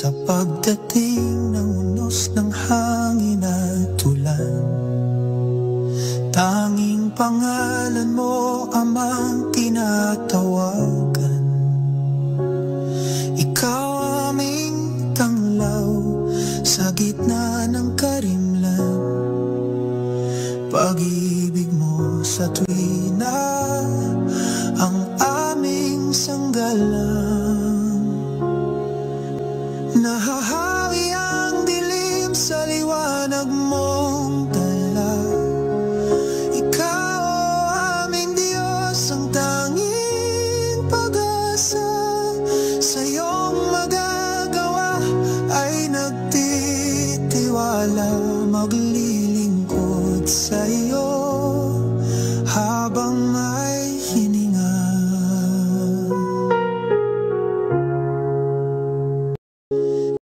Sa pagdating ng unos ng hangin at ulan, tanging pangalan mo amang tinatawagan. Ikaw aming tanglaw sa gitna ng karimlan. Pag-ibig mo sa tuwina ang aming sanggalang. Nahahawi ang dilim sa liwanag mong dala. Ikaw aming Diyos, ang tanging pag-asa. Sa iyong magagawa ay nagtitiwala.